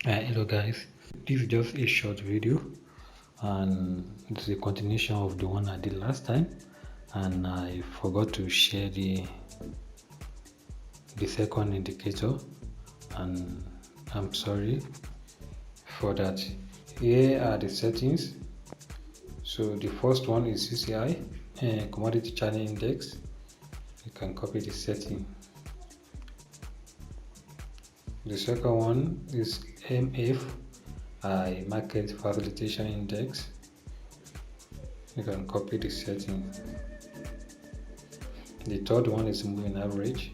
Hello guys, this is just a short video and it's a continuation of the one I did last time, and I forgot to share the second indicator, and I'm sorry for that. Here are the settings. So the first one is CCI, Commodity Channel Index. You can copy the setting. The second one is MF, Market Facilitation Index. You can copy the setting. The third one is moving average.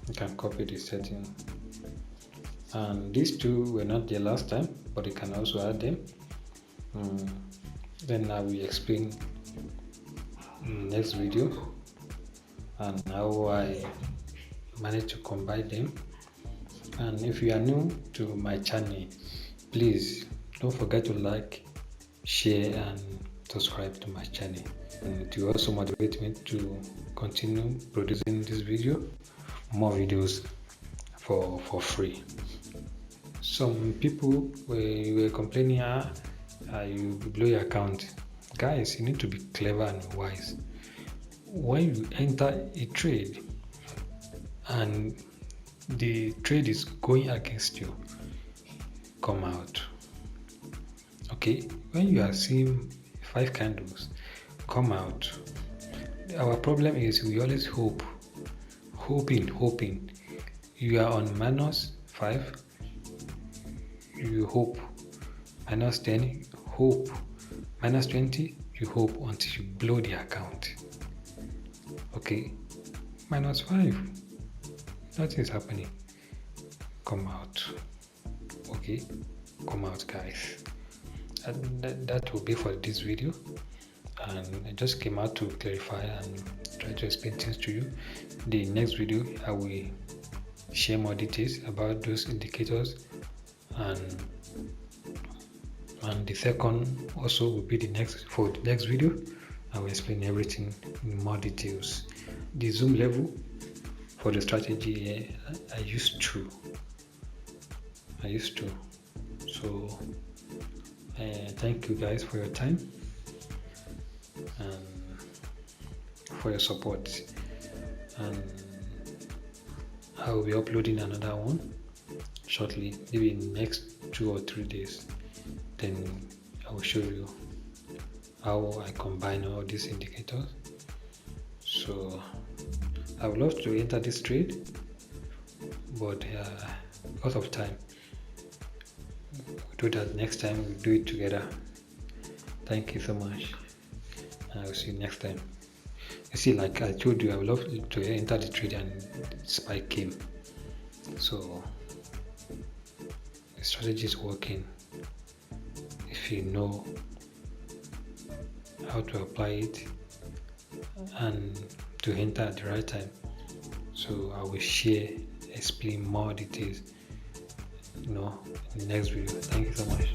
You can copy the setting. And these two were not there last time, but you can also add them. Then I will explain in next video and how I managed to combine them. And if you are new to my channel, please don't forget to like, share and subscribe to my channel, and it will also motivate me to continue producing this video, more videos for free. Some people were complaining, you blow your account. Guys, you need to be clever and wise. When you enter a trade and the trade is going against you, come out. Okay, when you are seeing 5 candles, come out. Our problem is we always hoping. You are on -5, you hope. -10, hope. -20, you hope until you blow the account. Okay, -5, nothing is happening. Come out. Okay, come out, guys. And that will be for this video, and I just came out to clarify and try to explain things to you. The next video I will share more details about those indicators, and the second also will be the next video. I will explain everything in more details. The zoom level for the strategy here, I used to. So thank you guys for your time and for your support, and I will be uploading another one shortly, maybe in the next 2 or 3 days. Then I will show you how I combine all these indicators. So I would love to enter this trade, but because of time, we'll do that next time. We'll do it together. Thank you so much, and I will see you next time. You see, like I told you, I would love to enter the trade and spike came. So the strategy is working if you know how to apply it and to enter at the right time. So I will explain more details, in the next video. Thank you so much.